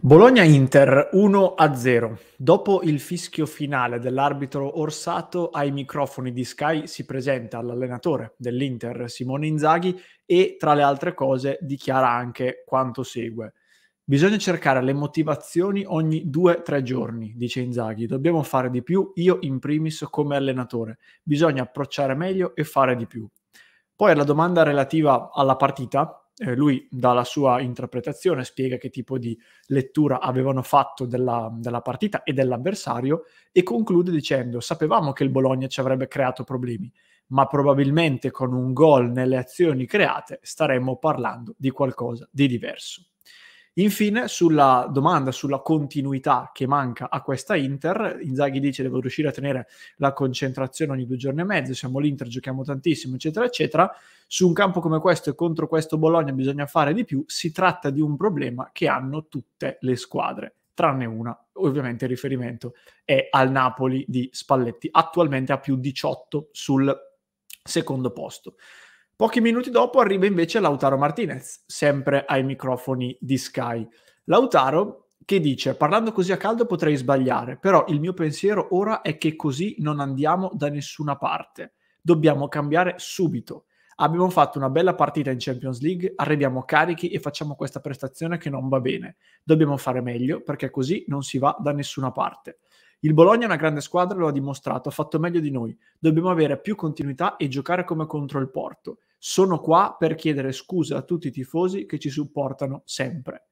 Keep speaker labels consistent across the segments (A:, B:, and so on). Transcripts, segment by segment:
A: Bologna-Inter 1-0. Dopo il fischio finale dell'arbitro Orsato, ai microfoni di Sky si presenta l'allenatore dell'Inter, Simone Inzaghi, e tra le altre cose dichiara anche quanto segue. Bisogna cercare le motivazioni ogni 2-3 giorni, dice Inzaghi. Dobbiamo fare di più, io in primis come allenatore. Bisogna approcciare meglio e fare di più. Poi alla domanda relativa alla partita, lui dà la sua interpretazione, spiega che tipo di lettura avevano fatto della partita e dell'avversario e conclude dicendo: sapevamo che il Bologna ci avrebbe creato problemi, ma probabilmente con un gol nelle azioni create staremmo parlando di qualcosa di diverso. Infine, sulla domanda sulla continuità che manca a questa Inter, Inzaghi dice: devo riuscire a tenere la concentrazione ogni 2 giorni e mezzo, siamo l'Inter, giochiamo tantissimo, eccetera, eccetera. Su un campo come questo e contro questo Bologna bisogna fare di più. Si tratta di un problema che hanno tutte le squadre, tranne una. Ovviamente il riferimento è al Napoli di Spalletti, attualmente a più 18 sul secondo posto. Pochi minuti dopo arriva invece Lautaro Martinez, sempre ai microfoni di Sky. Lautaro che dice: parlando così a caldo potrei sbagliare, però il mio pensiero ora è che così non andiamo da nessuna parte. Dobbiamo cambiare subito. Abbiamo fatto una bella partita in Champions League, arriviamo carichi e facciamo questa prestazione che non va bene. Dobbiamo fare meglio perché così non si va da nessuna parte. Il Bologna è una grande squadra, lo ha dimostrato, ha fatto meglio di noi. Dobbiamo avere più continuità e giocare come contro il Porto. Sono qua per chiedere scusa a tutti i tifosi che ci supportano sempre.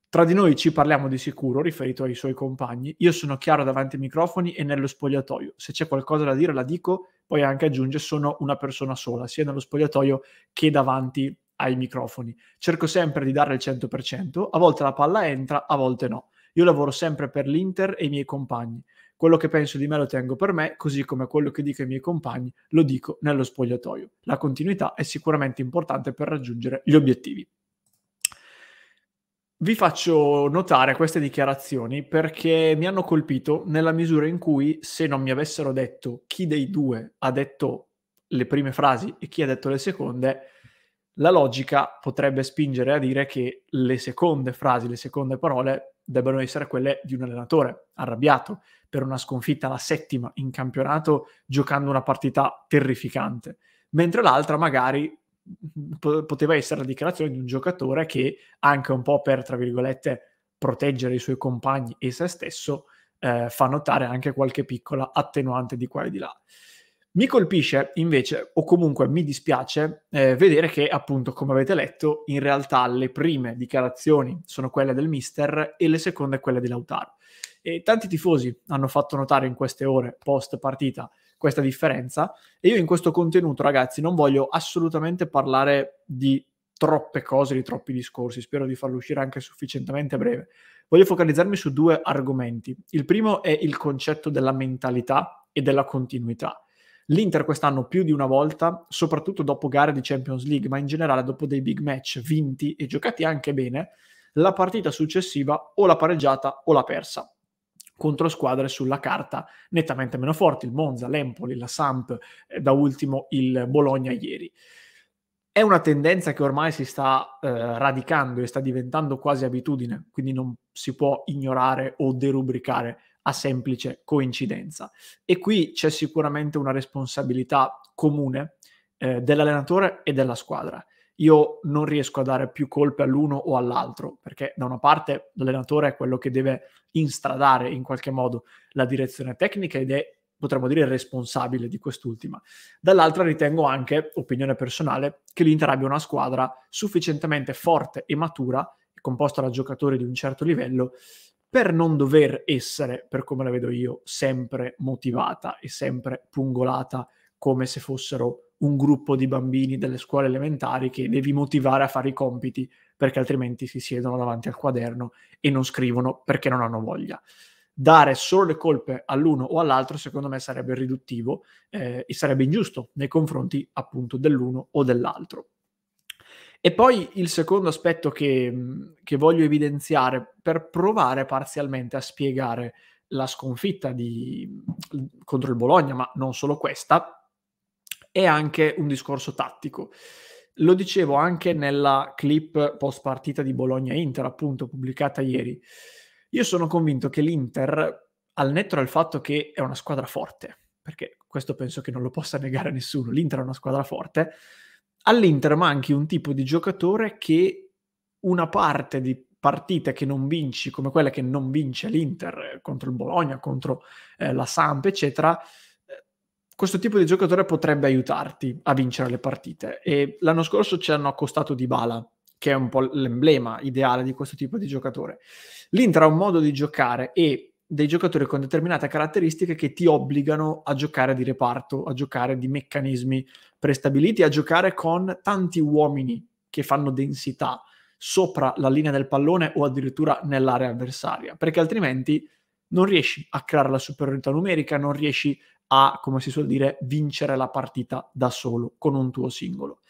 A: Tra di noi ci parliamo di sicuro, riferito ai suoi compagni. Io sono chiaro davanti ai microfoni e nello spogliatoio. Se c'è qualcosa da dire la dico, poi anche aggiunge: sono una persona sola, sia nello spogliatoio che davanti ai microfoni. Cerco sempre di dare il 100%, a volte la palla entra, a volte no. Io lavoro sempre per l'Inter e i miei compagni. Quello che penso di me lo tengo per me, così come quello che dico ai miei compagni lo dico nello spogliatoio. La continuità è sicuramente importante per raggiungere gli obiettivi. Vi faccio notare queste dichiarazioni perché mi hanno colpito nella misura in cui, se non mi avessero detto chi dei due ha detto le prime frasi e chi ha detto le seconde, la logica potrebbe spingere a dire che le seconde frasi, le seconde parole debbano essere quelle di un allenatore arrabbiato per una sconfitta, la 7ª in campionato, giocando una partita terrificante, mentre l'altra magari poteva essere la dichiarazione di un giocatore che, anche un po' per, tra virgolette, proteggere i suoi compagni e se stesso, fa notare anche qualche piccola attenuante di qua e di là. Mi colpisce invece, o comunque mi dispiace, vedere che, appunto, come avete letto, in realtà le prime dichiarazioni sono quelle del mister e le seconde quelle di Lautaro. E tanti tifosi hanno fatto notare in queste ore post partita questa differenza, e io in questo contenuto, ragazzi, non voglio assolutamente parlare di troppe cose, di troppi discorsi, spero di farlo uscire anche sufficientemente breve. Voglio focalizzarmi su 2 argomenti. Il primo è il concetto della mentalità e della continuità. L'Inter quest'anno più di una volta, soprattutto dopo gare di Champions League, ma in generale dopo dei big match vinti e giocati anche bene, la partita successiva o l'ha pareggiata o l'ha persa contro squadre sulla carta nettamente meno forti, il Monza, l'Empoli, la Samp, da ultimo il Bologna ieri. È una tendenza che ormai si sta radicando e sta diventando quasi abitudine, quindi non si può ignorare o derubricare a semplice coincidenza. E qui c'è sicuramente una responsabilità comune dell'allenatore e della squadra. Io non riesco a dare più colpe all'uno o all'altro, perché da una parte l'allenatore è quello che deve instradare in qualche modo la direzione tecnica ed è, potremmo dire, responsabile di quest'ultima. Dall'altra ritengo anche, opinione personale, che l'Inter abbia una squadra sufficientemente forte e matura, composta da giocatori di un certo livello, per non dover essere, per come la vedo io, sempre motivata e sempre pungolata come se fossero un gruppo di bambini delle scuole elementari che devi motivare a fare i compiti perché altrimenti si siedono davanti al quaderno e non scrivono perché non hanno voglia. Dare solo le colpe all'uno o all'altro secondo me sarebbe riduttivo e sarebbe ingiusto nei confronti appunto dell'uno o dell'altro. E poi il secondo aspetto che voglio evidenziare per provare parzialmente a spiegare la sconfitta contro il Bologna, ma non solo questa, è anche un discorso tattico. Lo dicevo anche nella clip post partita di Bologna-Inter, appunto, pubblicata ieri. Io sono convinto che l'Inter, al netto del fatto che è una squadra forte, perché questo penso che non lo possa negare nessuno, l'Inter è una squadra forte, all'Inter manchi un tipo di giocatore che una parte di partite che non vinci, come quelle che non vince l'Inter contro il Bologna, contro la Samp, eccetera, questo tipo di giocatore potrebbe aiutarti a vincere le partite. E l'anno scorso ci hanno accostato Dybala, che è un po' l'emblema ideale di questo tipo di giocatore. L'Inter ha un modo di giocare e dei giocatori con determinate caratteristiche che ti obbligano a giocare di reparto, a giocare di meccanismi prestabiliti, a giocare con tanti uomini che fanno densità sopra la linea del pallone o addirittura nell'area avversaria, perché altrimenti non riesci a creare la superiorità numerica, non riesci a, come si suol dire, vincere la partita da solo, con un tuo singolo.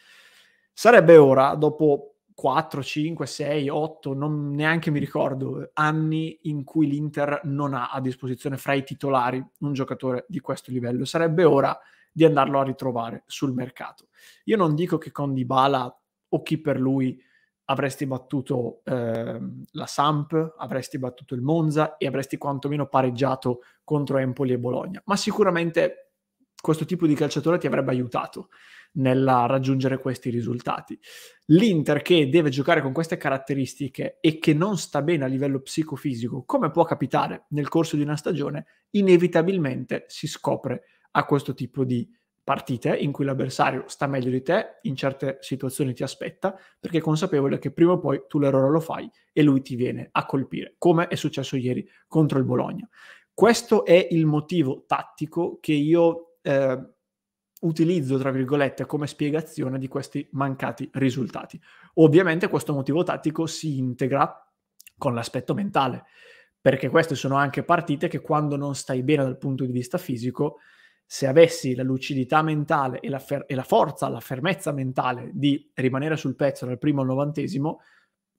A: Sarebbe ora, dopo 4, 5, 6, 8, non neanche mi ricordo, anni in cui l'Inter non ha a disposizione fra i titolari un giocatore di questo livello. Sarebbe ora di andarlo a ritrovare sul mercato. Io non dico che con Dybala o chi per lui avresti battuto la Samp, avresti battuto il Monza e avresti quantomeno pareggiato contro Empoli e Bologna, ma sicuramente questo tipo di calciatore ti avrebbe aiutato nel raggiungere questi risultati. L'Inter che deve giocare con queste caratteristiche e che non sta bene a livello psicofisico, come può capitare nel corso di una stagione, inevitabilmente si scopre a questo tipo di partite in cui l'avversario sta meglio di te, in certe situazioni ti aspetta, perché è consapevole che prima o poi tu l'errore lo fai e lui ti viene a colpire, come è successo ieri contro il Bologna. Questo è il motivo tattico che io utilizzo, tra virgolette, come spiegazione di questi mancati risultati. Ovviamente questo motivo tattico si integra con l'aspetto mentale, perché queste sono anche partite che quando non stai bene dal punto di vista fisico, se avessi la lucidità mentale e la forza, la fermezza mentale di rimanere sul pezzo dal primo al 90°,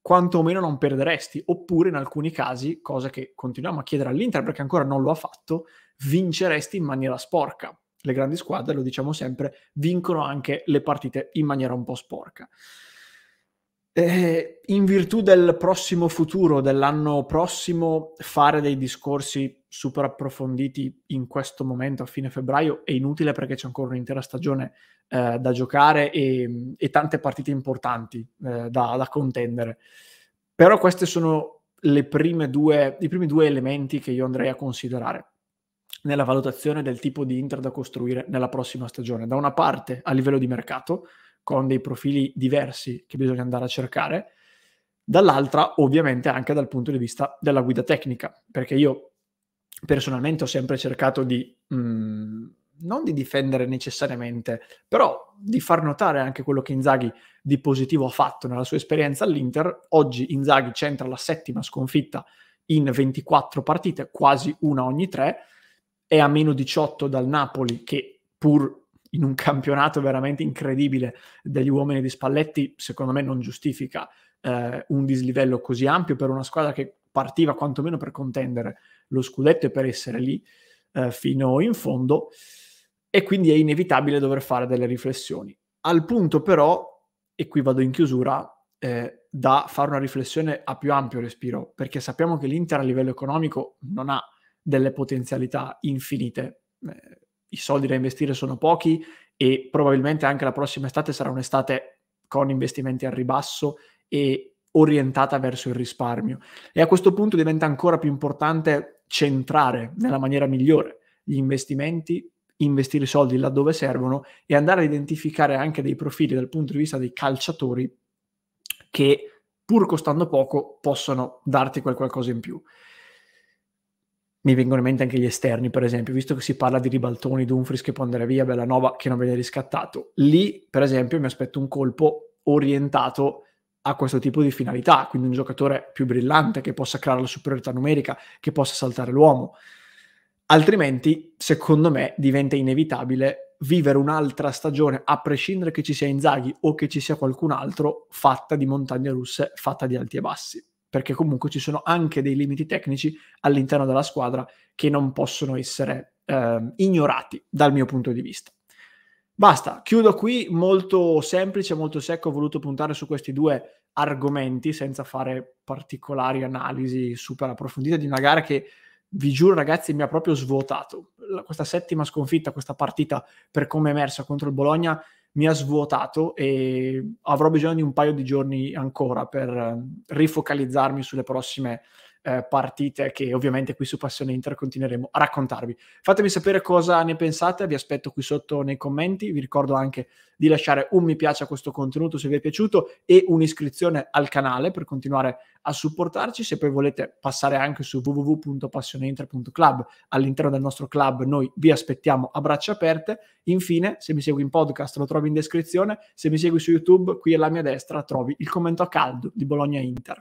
A: quantomeno non perderesti, oppure in alcuni casi, cosa che continuiamo a chiedere all'Inter perché ancora non lo ha fatto, vinceresti in maniera sporca. Le grandi squadre, lo diciamo sempre, vincono anche le partite in maniera un po' sporca. In virtù del prossimo futuro, dell'anno prossimo, fare dei discorsi super approfonditi in questo momento, a fine febbraio, è inutile perché c'è ancora un'intera stagione da giocare e tante partite importanti da contendere. Però queste sono i primi due elementi che io andrei a considerare nella valutazione del tipo di Inter da costruire nella prossima stagione. Da una parte a livello di mercato, con dei profili diversi che bisogna andare a cercare, dall'altra ovviamente anche dal punto di vista della guida tecnica, perché io personalmente ho sempre cercato di non di difendere necessariamente, però di far notare anche quello che Inzaghi di positivo ha fatto nella sua esperienza all'Inter. Oggi Inzaghi centra la 7ª sconfitta in 24 partite, quasi una ogni 3, è a meno 18 dal Napoli che pur in un campionato veramente incredibile degli uomini di Spalletti, secondo me non giustifica un dislivello così ampio per una squadra che partiva quantomeno per contendere lo scudetto e per essere lì fino in fondo, e quindi è inevitabile dover fare delle riflessioni. Al punto però, e qui vado in chiusura, da fare una riflessione a più ampio respiro, perché sappiamo che l'Inter a livello economico non ha delle potenzialità infinite. I soldi da investire sono pochi e probabilmente anche la prossima estate sarà un'estate con investimenti al ribasso e orientata verso il risparmio. E a questo punto diventa ancora più importante centrare nella maniera migliore gli investimenti, investire i soldi laddove servono e andare a identificare anche dei profili dal punto di vista dei calciatori che, pur costando poco, possono darti qualcosa in più. Mi vengono in mente anche gli esterni, per esempio, visto che si parla di ribaltoni, Dumfries che può andare via, Bellanova che non viene riscattato. Lì, per esempio, mi aspetto un colpo orientato a questo tipo di finalità, quindi un giocatore più brillante che possa creare la superiorità numerica, che possa saltare l'uomo. Altrimenti, secondo me, diventa inevitabile vivere un'altra stagione, a prescindere che ci sia Inzaghi o che ci sia qualcun altro, fatta di montagne russe, fatta di alti e bassi, perché comunque ci sono anche dei limiti tecnici all'interno della squadra che non possono essere ignorati dal mio punto di vista. Basta, chiudo qui, molto semplice, molto secco, ho voluto puntare su questi 2 argomenti senza fare particolari analisi super approfondite di una gara che, vi giuro ragazzi, mi ha proprio svuotato. Questa settima sconfitta, questa partita, per come è emersa contro il Bologna, mi ha svuotato e avrò bisogno di un paio di giorni ancora per rifocalizzarmi sulle prossime partite che ovviamente qui su Passione Inter continueremo a raccontarvi. Fatemi sapere cosa ne pensate, vi aspetto qui sotto nei commenti, vi ricordo anche di lasciare un mi piace a questo contenuto se vi è piaciuto e un'iscrizione al canale per continuare a supportarci. Se poi volete passare anche su www.passioneinter.club, all'interno del nostro club noi vi aspettiamo a braccia aperte. Infine, se mi segui in podcast lo trovi in descrizione, se mi segui su YouTube qui alla mia destra trovi il commento a caldo di Bologna Inter.